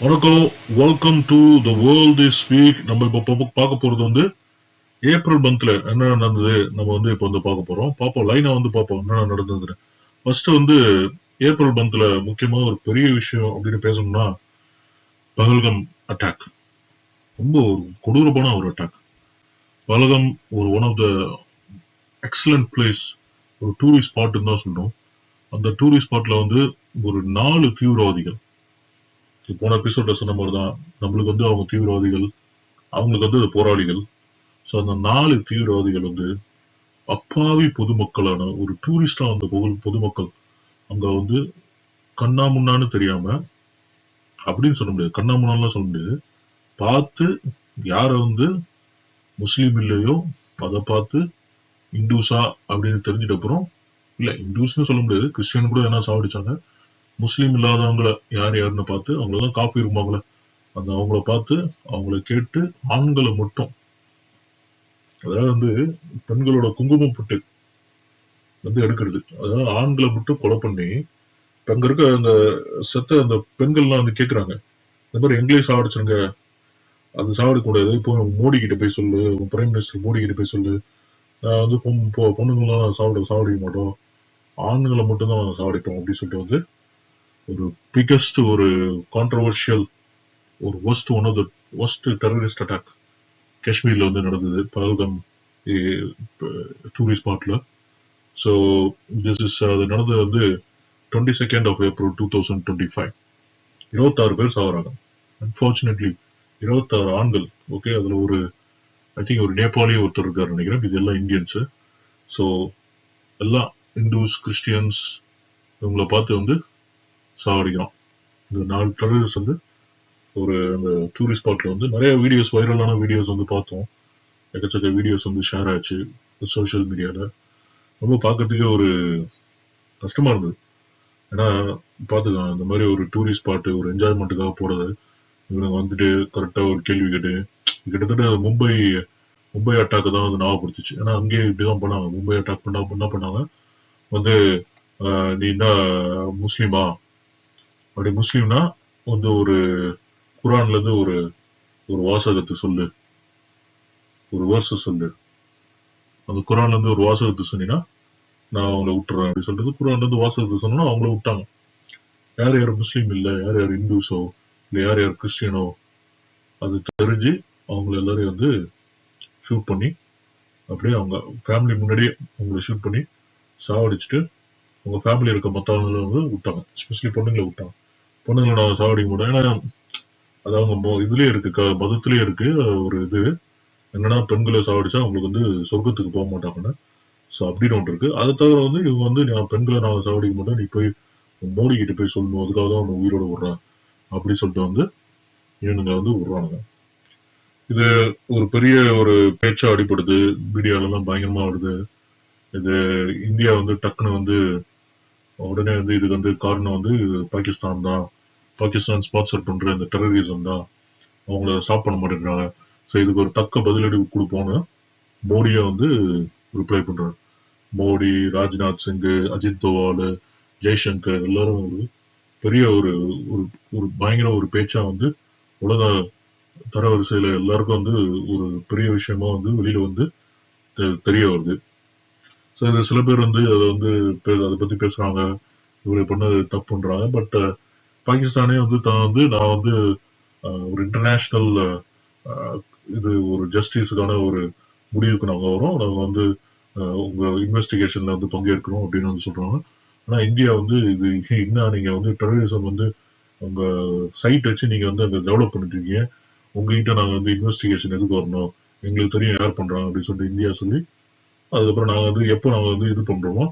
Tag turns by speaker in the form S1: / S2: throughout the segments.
S1: வணக்கம், welcome to the world this week. நம்ம இப்போ பார்க்க போறது வந்து ஏப்ரல் மந்த்ல என்ன நடந்தது. நம்ம வந்து இப்போ வந்து பார்க்க போறோம். பார்ப்போம், லைனா வந்து பார்ப்போம் என்ன நடந்ததுன்னு. ஃபர்ஸ்ட் வந்து ஏப்ரல் மந்த்ல முக்கியமா ஒரு பெரிய விஷயம் அப்படின்னு பேசணும்னா பஹல்கம் அட்டாக். ரொம்ப ஒரு கொடூரமான ஒரு அட்டாக். பஹல்கம் ஒரு one of the excellent place, ஒரு டூரிஸ்ட் ஸ்பாட்னு தான் சொல்றோம். அந்த டூரிஸ்ட் ஸ்பாட்ல வந்து ஒரு 4 தீவிரவாதிகள், போன எபிசோட்ல சொன்ன மாதிரி தான், நம்மளுக்கு வந்து அவங்க தீவிரவாதிகள், அவங்களுக்கு வந்து போராளிகள். ஸோ அந்த 4 தீவிரவாதிகள் வந்து அப்பாவி பொதுமக்களான ஒரு டூரிஸ்டா வந்த பொதுமக்கள் அங்க வந்து கண்ணா முன்னான்னு தெரியாம, அப்படின்னு சொல்ல முடியாது, கண்ணா முன்னான்லாம் சொல்ல முடியாது, பார்த்து யார வந்து முஸ்லீம் இல்லையோ அதை பார்த்து இந்துஸா அப்படின்னு தெரிஞ்சிட்ட அப்புறம், இல்ல இந்துஸ்னு சொல்ல முடியாது, கிறிஸ்டியன் கூட என்ன சாவடிச்சாங்க, முஸ்லீம் இல்லாதவங்கள யார் யாருன்னு பார்த்து அவங்களதான் காப்பி இருப்பாங்களே அந்த அவங்கள பார்த்து அவங்கள கேட்டு ஆண்களை மட்டும், அதாவது வந்து பெண்களோட குங்குமம் புட்டு வந்து எடுக்கிறது, அதாவது ஆண்களை மட்டும் கொலை பண்ணி அங்க இருக்க அந்த செத்த அந்த பெண்கள்லாம் வந்து கேக்குறாங்க, இந்த மாதிரி எங்களையும் சாவடிச்சிருங்க, அது சாவடிக்க கூடாது, இப்போ மோடி கிட்ட போய் சொல்லு, பிரைம் மினிஸ்டர் மோடி கிட்ட போய் சொல்லு, வந்து பொண்ணுங்களாம் சாவடிக்க மாட்டோம், ஆண்களை மட்டும் தான் சாவடிப்போம் அப்படின்னு சொல்லிட்டு வந்து ஒரு பிகஸ்ட் ஒரு கான்ட்ரவர்ஷியல், ஒரு one of the worst terrorist attack காஷ்மீர்ல வந்து நடந்தது, பஹல்கம் டூரிஸ்ட் ஸ்பாட்ல. ஸோ திஸ் இஸ் அது நடந்தது வந்து 22nd of April 2025. 26 பேர் சாவறாங்க. அன்பார்ச்சுனேட்லி 26 ஆண்கள். ஓகே, அதுல ஒரு ஐ திங்க் ஒரு நேபாளி ஒருத்தர் இருக்காரு நினைக்கிறேன், இது எல்லாம் இந்தியன்ஸ். ஸோ எல்லாம் இந்துஸ் கிறிஸ்டியன்ஸ் இவங்களை பார்த்து வந்து சாவடிக்கிறோம். இந்த 4 டெரரிஸ்ட் வந்து ஒரு அந்த டூரிஸ்ட் ஸ்பாட்ல வந்து நிறைய வீடியோஸ், வைரலான வீடியோஸ் வந்து பார்த்தோம். எக்கச்சக்க வீடியோஸ் வந்து ஷேர் ஆச்சு சோசியல் மீடியால. ரொம்ப பார்க்கறதுக்கே ஒரு கஷ்டமா இருந்தது. ஏன்னா பார்த்துக்கலாம், இந்த மாதிரி ஒரு டூரிஸ்ட் ஸ்பாட் ஒரு என்ஜாய்மெண்ட்டுக்காக போறது, இவனுங்க வந்துட்டு கரெக்டா ஒரு கேள்வி கேட்டு, கிட்டத்தட்ட மும்பை அட்டாக் தான் வந்து ஞாபகப்படுத்துச்சு. ஏன்னா அங்கேயே இப்படிதான் பண்ணாங்க. மும்பை அட்டாக் என்ன பண்ணாங்க வந்து, நீ என்ன முஸ்லீமா, அப்படி முஸ்லீம்னா வந்து ஒரு குரான்ல இருந்து ஒரு ஒரு வாசகத்தை சொல்லு, ஒரு வேர்ஸ் சொல்லு, அந்த குரான்ல இருந்து ஒரு வாசகத்தை சொன்னீங்கன்னா நான் அவங்கள விட்டுறேன் அப்படின்னு சொல்லிட்டு குரான்ல இருந்து வாசகத்தை சொன்னா அவங்கள விட்டாங்க. யார் யார் முஸ்லீம் இல்ல, யார் யார் இந்துஸோ இல்ல யார் யார் கிறிஸ்டியனோ அது தெரிஞ்சு அவங்கள எல்லாரையும் வந்து ஷூட் பண்ணி, அப்படியே அவங்க ஃபேமிலி முன்னாடியே அவங்களை ஷூட் பண்ணி சாவடிச்சுட்டு உங்க ஃபேமிலி இருக்க மத்தவங்களை வந்து விட்டாங்க. எஸ்பெஷலி பொண்ணுங்களை விட்டாங்க. பொண்ணுங்களை நான் சாவடிக்க மாட்டேன், ஏன்னா அது அவங்க இதுலயே இருக்கு, மதத்திலேயே இருக்கு ஒரு இது, என்னன்னா பெண்களை சாவடிச்சா அவங்களுக்கு வந்து சொர்க்கத்துக்கு போக மாட்டாங்கன்னு. ஸோ அப்படின்னு ஒன்று இருக்கு. அதை தவிர வந்து இவங்க வந்து நான் பெண்களை நான் சாவடிக்க மாட்டேன், நீ போய் மோடி கிட்ட போய் சொல்லணும், அதுக்காக தான் அவங்க உயிரோட விடுறேன் அப்படி சொல்லிட்டு வந்து இவனுங்க வந்து விடுறானுங்க. இது ஒரு பெரிய ஒரு பேச்சா அடிப்படுது, மீடியால எல்லாம் பயங்கரமா வருது. இது இந்தியா வந்து டக்குன்னு வந்து உடனே வந்து இதுக்கு வந்து காரணம் வந்து பாகிஸ்தான் தான், பாகிஸ்தான் ஸ்பான்சர் பண்ற இந்த டெரரிசம் தான், அவங்கள ஸ்டாப் பண்ண மாட்டேங்கிறாங்க, ஸோ இதுக்கு ஒரு தக்க பதிலடி கொடுப்போம்னு மோடியை வந்து ரிப்ளை பண்றாரு. மோடி, ராஜ்நாத் சிங், அஜித் தோவால், ஜெய்சங்கர் எல்லாரும் ஒரு பெரிய ஒரு ஒரு ஒரு பயங்கர ஒரு பேச்சா வந்து உலக தரவரிசையில எல்லாருக்கும் வந்து ஒரு பெரிய விஷயமா வந்து வெளியில வந்து தெரிய வருது. ஸோ இது சில பேர் வந்து அதை வந்து அதை பத்தி பேசுறாங்க, இவரை பண்ணது தப்புன்றாங்க. பட் பாகிஸ்தானே வந்து தான் வந்து நான் வந்து ஒரு இன்டர்நேஷனல் இது ஒரு ஜஸ்டிஸுக்கான ஒரு முடிவுக்கு நாங்க வரோம், நாங்க வந்து உங்க இன்வெஸ்டிகேஷன்ல வந்து பங்கேற்கிறோம் அப்படின்னு வந்து சொல்றாங்க. ஆனா இந்தியா வந்து இது என்ன, நீங்க வந்து டெரரிசம் வந்து உங்க சைட் வச்சு நீங்க வந்து அங்க டெவலப் பண்ணிட்டு இருக்கீங்க, உங்ககிட்ட நாங்க வந்து இன்வெஸ்டிகேஷன் எதுக்கு வரணும், எங்களுக்கு தெரியும் யார் பண்றாங்க அப்படின்னு சொல்லிட்டு இந்தியா சொல்லி, அதுக்கப்புறம் நாங்க வந்து எப்போ நாங்க வந்து இது பண்றோமோ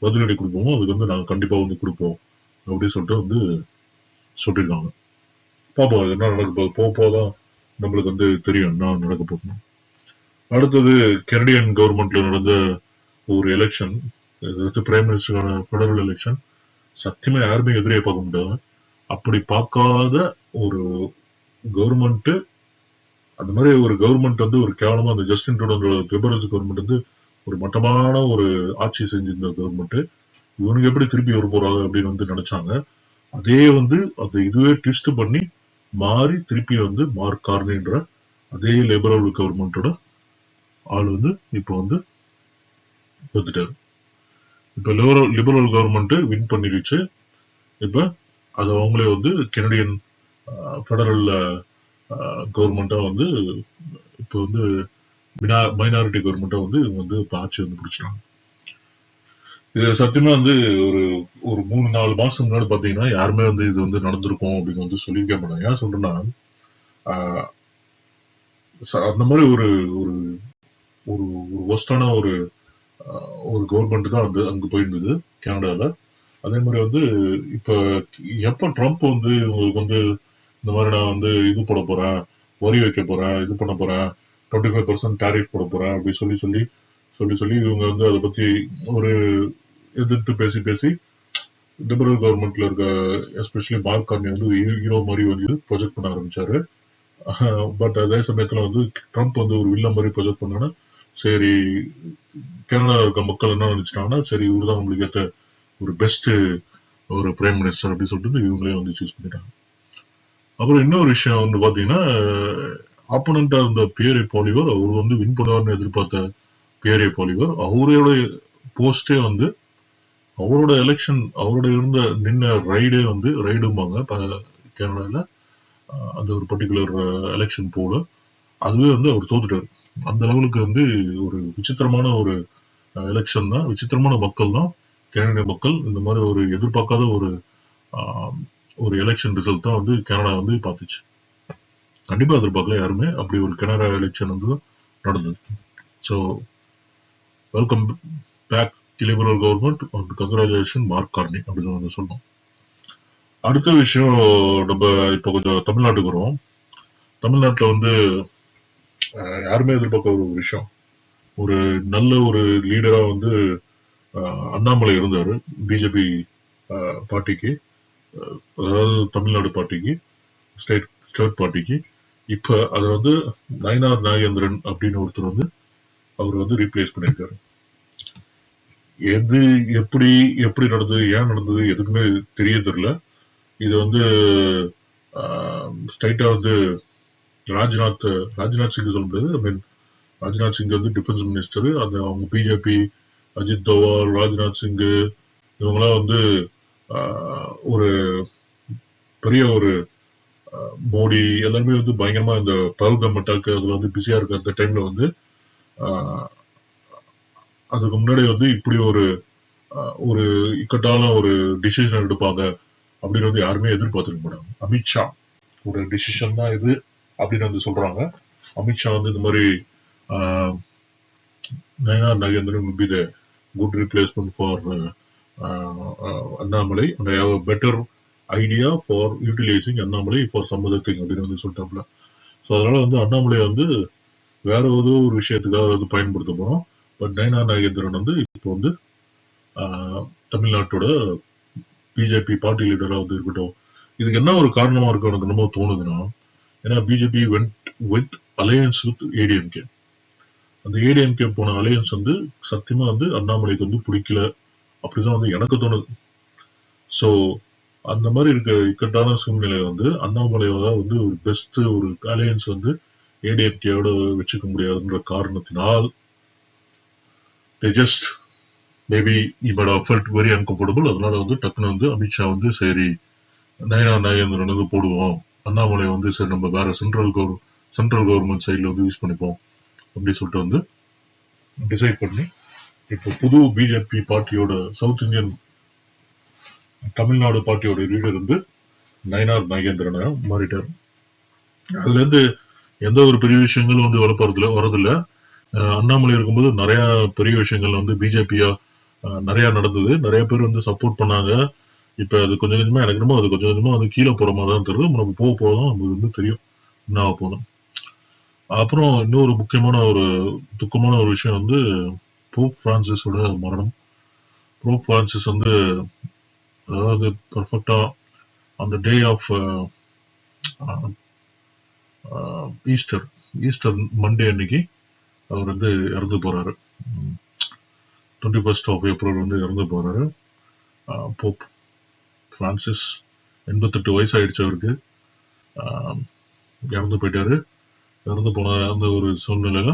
S1: பதிலடி கொடுப்போமோ அதுக்கு வந்து நாங்க கண்டிப்பா வந்து கொடுப்போம் அப்படின்னு சொல்லிட்டு வந்து சொல்லியிருக்காங்க. பாப்போம் அது என்ன நடக்க போகுது, போதான் நம்மளுக்கு வந்து தெரியும் என்ன நடக்க போகுது. அடுத்தது கெனடியன் கவர்மெண்ட்ல நடந்த ஒரு எலெக்ஷன், பிரைம் மினிஸ்டருக்கான பெடரல் எலெக்ஷன். சத்தியமா யாருமே எதிரே பார்க்க முடியாது. அப்படி பார்க்காத ஒரு கவர்மெண்ட், அந்த மாதிரி ஒரு கவர்மெண்ட் வந்து ஒரு கேவலமா அந்த ஜஸ்டின் ட்ரூடோ லிபரல்ஸ் கவர்மெண்ட் வந்து ஒரு மட்டமான ஒரு ஆட்சி செஞ்சிருந்த கவர்மெண்ட், இவனுக்கு எப்படி திருப்பி வர போறாங்க அப்படின்னு வந்து நினைச்சாங்க. அதே வந்து அது இதுவே ட்விஸ்ட் பண்ணி மாறி திருப்பி வந்து மார்க் கார்னின்ற அதே லிபரல் கவர்மெண்டோட ஆள் வந்து இப்போ வந்து வந்துட்டாரு. இப்ப லிபரல் கவர்மெண்ட் வின் பண்ணிருச்சு. இப்ப அது அவங்களே வந்து கெனடியன் ஃபெடரல் கவர்மெண்டா வந்து இப்போ வந்து மைனாரிட்டி கவர்மெண்டா வந்து இவங்க வந்து இப்ப ஆட்சி வந்து பிடிச்சிட்டாங்க. இது சத்தியமா வந்து ஒரு ஒரு 3-4 மாசம் முன்னாடி பாத்தீங்கன்னா யாருமே வந்து இது வந்து நடந்திருக்கும் அப்படின்னு வந்து சொல்லியிருக்க மாட்டாங்க. ஏன் சொல்றேன்னா ஆஹ் அந்த மாதிரி ஒரு ஒரு ஒரு ஒரு ஒஸ்டான ஒரு கவர்மெண்ட் தான் வந்து அங்க போயிருந்தது கனடால. அதே மாதிரி வந்து இப்ப எப்ப ட்ரம்ப் வந்து உங்களுக்கு வந்து இந்த மாதிரி நான் வந்து இது போட போறேன், வரி வைக்க போறேன், இது பண்ண போறேன், 25% டாரிஃப் போட போறேன் அப்படின்னு சொல்லி சொல்லி சொல்லி சொல்லி இவங்க வந்து அதை பத்தி ஒரு எதிர்த்து பேசி பேசி லிபரல் கவர்மெண்ட்ல இருக்க எஸ்பெஷலி மார்க் கார்னி வந்து ஹீரோ மாதிரி வந்து ப்ரொஜெக்ட் பண்ண ஆரம்பிச்சாரு. பட் அதே சமயத்துல வந்து ட்ரம்ப் வந்து ஒரு வில்ல மாதிரி ப்ரொஜெக்ட் பண்ணோன்னா சரி கனடால இருக்க மக்கள் என்ன நினைச்சிட்டாங்கன்னா சரி இவரு தான் உங்களுக்கு ஏற்ற ஒரு பெஸ்ட் ஒரு பிரைம் மினிஸ்டர் அப்படின்னு சொல்லிட்டு இவங்களே வந்து சூஸ் பண்ணிட்டாங்க. அப்புறம் இன்னொரு விஷயம் வந்து பாத்தீங்கன்னா ஆப்போனண்டா இருந்த பியரே பாலிவர் அவர் வந்து வின் பண்ணுவார்னு எதிர்பார்த்த பியரே பாலிவர் அவரோட போஸ்டே வந்து அவரோட எலெக்ஷன் அவரோட இருந்த நின்ன ரைடும்பாங்க கனடால அந்த ஒரு பர்டிகுலர் எலெக்ஷன் போல அதுவே வந்து அவர் தோத்துட்டாரு. அந்த லெவலுக்கு வந்து ஒரு விசித்திரமான ஒரு எலெக்ஷன் தான், விசித்திரமான மக்கள் தான் கனடிய மக்கள். இந்த மாதிரி ஒரு எதிர்பார்க்காத ஒரு எலெக்ஷன் ரிசல்ட் தான் வந்து கனடா வந்து பார்த்துச்சு. கண்டிப்பா எதிர்பார்க்கல யாருமே அப்படி ஒரு கனடா எலெக்ஷன் வந்து நடந்தது. So welcome back liberal government and congratulation Mark Carney அப்படின்னு வந்து சொன்னோம். அடுத்த விஷயம் நம்ம இப்போ கொஞ்சம் தமிழ்நாட்டுக்கு வருவோம். தமிழ்நாட்டில் வந்து யாருமே எதிர்பார்க்க ஒரு விஷயம், ஒரு நல்ல ஒரு லீடரா வந்து அண்ணாமலை இருந்தாரு பிஜேபி பார்ட்டிக்கு, அதாவது தமிழ்நாடு பார்ட்டிக்கு, ஸ்டேட் பார்ட்டிக்கு. இப்ப அதை வந்து நயினார் நாகேந்திரன் அப்படின்னு ஒருத்தர் வந்து அவர் வந்து ரீப்ளேஸ் பண்ணியிருக்காரு. எது எப்படி எப்படி நடந்தது, ஏன் நடந்தது எதுக்குமே தெரிய தெரியல. இது வந்து ஸ்ட்ரைட்டா வந்து ராஜ்நாத் சிங் சொல்ல முடியாது. ஐ மீன் ராஜ்நாத் சிங் வந்து டிஃபென்ஸ் மினிஸ்டர். அந்த அவங்க பிஜேபி, அஜித் தோவால், ராஜ்நாத் சிங் இவங்கெல்லாம் வந்து ஒரு பெரிய ஒரு மோடி எல்லாருமே வந்து பயங்கரமா இந்த பல்கம் அட்டாக் அதுல வந்து பிஸியா இருக்க அந்த டைம்ல வந்து அதுக்கு முன்னாடி வந்து இப்படி ஒரு ஒரு இக்கட்டான ஒரு டிசிஷன் எடுப்பாங்க அப்படின்னு வந்து யாருமே எதிர்பார்த்துக்க மாட்டாங்க. அமித்ஷா ஒரு டிசிஷன் தான் இது அப்படின்னு வந்து சொல்றாங்க. அமித்ஷா வந்து இந்த மாதிரி Nayanar Nagendran will be the good replacement for Annamalai and I have a better idea for utilizing Annamalai for some other thing அப்படின்னு வந்து சொல்லிட்டாப்ல. ஸோ அதனால வந்து அண்ணாமலை வந்து வேற ஏதோ ஒரு விஷயத்துக்காக வந்து பயன்படுத்த போறோம். பட் நயனார் நாகேந்திரன் வந்து இப்போ வந்து தமிழ்நாட்டோட பிஜேபி பார்ட்டி லீடரா வந்து இருக்கட்டும். இதுக்கு என்ன ஒரு காரணமா இருக்கு எனக்கு என்னமோ தோணுதுன்னா, ஏன்னா BJP went with alliance with ADMK. அந்த ஏடிஎம்கே போன அலையன்ஸ் வந்து சத்தியமா வந்து அண்ணாமலைக்கு வந்து பிடிக்கல அப்படிதான் வந்து எனக்கு தோணுது. ஸோ அந்த மாதிரி இருக்க இக்கட்டான சூழ்நிலை வந்து அண்ணாமலையோட வந்து ஒரு பெஸ்ட் ஒரு அலையன்ஸ் வந்து ஏடிஎம்கேயோட வச்சுக்க முடியாதுன்ற காரணத்தினால் they just maybe he might have felt very uncomfortable. அதனால வந்து டக்குனு வந்து அமித்ஷா வந்து சரி நயனார் நாகேந்திரன் வந்து போடுவோம், அண்ணாமலை வந்து சரி நம்ம வேற சென்ட்ரல் கவர்மெண்ட் சைட்ல வந்து யூஸ் பண்ணிப்போம் அப்படின்னு சொல்லிட்டு வந்து டிசைட் பண்ணி இப்போ புது பிஜேபி பார்ட்டியோட சவுத் இந்தியன் தமிழ்நாடு பார்ட்டியோட லீடர் வந்து நயனார் நாகேந்திரனை மாறிட்டார். அதுல இருந்து எந்த ஒரு பெரிய விஷயங்களும் வந்து வரதில்ல. அண்ணாமலை இருக்கும்போது நிறைய பெரிய விஷயங்கள் வந்து பிஜேபியா நிறைய நடந்தது. நிறைய பேர் வந்து சப்போர்ட் பண்ணாங்க. இப்ப அது கொஞ்சம் கொஞ்சமா எனக்கு என்னமோ அது கொஞ்சம் கொஞ்சமா வந்து கீழே போற மாதிரி தான் தெரியுது. நம்ம போக போதான் நமக்கு வந்து தெரியும் என்ன ஆக போதும். அப்புறம் இன்னொரு முக்கியமான ஒரு துக்கமான ஒரு விஷயம் வந்து போப் பிரான்சிஸோட மரணம். போப் பிரான்சிஸ் வந்து அதாவது பர்ஃபெக்டா அந்த டே ஆஃப் ஈஸ்டர் மண்டே அன்னைக்கு அவர் வந்து இறந்து போறாரு. 21st of April வந்து இறந்து போறாரு. போப் பிரான்சிஸ் 88 வயசு ஆயிடுச்சு அவருக்கு. ஆஹ், இறந்து போயிட்டாரு. இறந்து போன அந்த ஒரு சூழ்நிலையில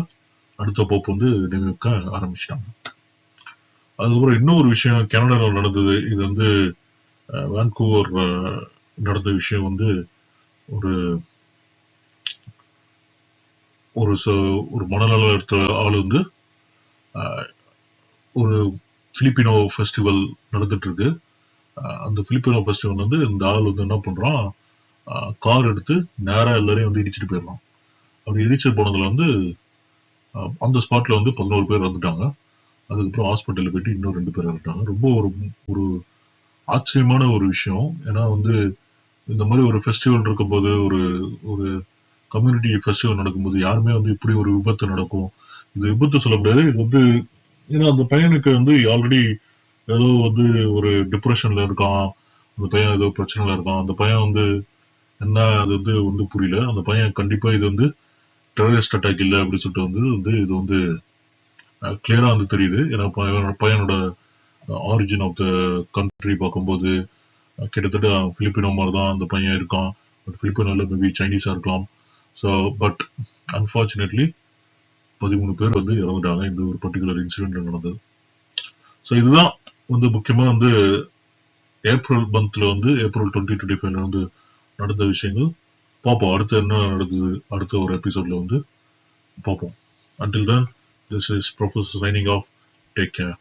S1: அடுத்த போப் வந்து நியமிக்க ஆரம்பிச்சிட்டாங்க. அதுக்கப்புறம் இன்னொரு விஷயம் கனடால நடந்தது. இது வந்து வான்கூவர் நடந்த விஷயம் வந்து ஒரு ஒரு ஒரு மனநல எடுத்த ஆள் வந்து ஆஹ், ஒரு பிலிப்பினோ ஃபெஸ்டிவல் நடந்துட்டு இருக்கு. அந்த பிலிப்பினோ ஃபெஸ்டிவல் வந்து இந்த ஆள் வந்து என்ன பண்றான், கார் எடுத்து நேரா எல்லாரையும் வந்து இடிச்சிட்டு போயிடலாம். அப்படி இடிச்சிட்டு போனதுல வந்து அந்த ஸ்பாட்ல வந்து 11 பேர் வந்துட்டாங்க. அதுக்கப்புறம் ஹாஸ்பிட்டல்ல போயிட்டு இன்னும் 2 பேர் இறந்துட்டாங்க. ரொம்ப ஒரு ஒரு ஆச்சரியமான ஒரு விஷயம். ஏன்னா வந்து இந்த மாதிரி ஒரு ஃபெஸ்டிவல் இருக்கும்போது, ஒரு ஒரு கம்யூனிட்டி ஃபெஸ்டிவல் நடக்கும்போது யாருமே வந்து இப்படி ஒரு விபத்து நடக்கும். இது விபத்து சொல்ல முடியாது. இது வந்து ஏன்னா அந்த பையனுக்கு வந்து ஆல்ரெடி ஏதோ வந்து ஒரு டிப்ரெஷன்ல இருக்கான். அந்த பையன் ஏதோ பிரச்சனையில இருக்கான். அந்த பையன் வந்து என்ன அது வந்து வந்து புரியல. அந்த பையன் கண்டிப்பா இது வந்து டெரரிஸ்ட் அட்டாக் இல்ல அப்படின்னு சொல்லிட்டு வந்து இது வந்து கிளியரா வந்து தெரியுது. ஏன்னா பையனோட ஆரிஜின் ஆஃப் த கண்ட்ரி பார்க்கும்போது கிட்டத்தட்ட பிலிப்பினோ மாதிரி தான் அந்த பையன் இருக்கான். பட் பிலிப்பினோ இல்ல, மேபி சைனீஸா இருக்கலாம். ஸோ பட் அன்பார்ச்சுனேட்லி 13 பேர் வந்து இறந்துட்டாங்க இந்த ஒரு பர்டிகுலர் இன்சிடென்ட் நடந்தது. ஸோ இதுதான் வந்து முக்கியமா வந்து ஏப்ரல் மந்த்ல வந்து ஏப்ரல் 2025 வந்து நடந்த விஷயங்கள். பார்ப்போம் அடுத்து என்ன நடக்குது, அடுத்த ஒரு எபிசோட்ல வந்து பார்ப்போம். Until then, this is Professor signing off. Take care.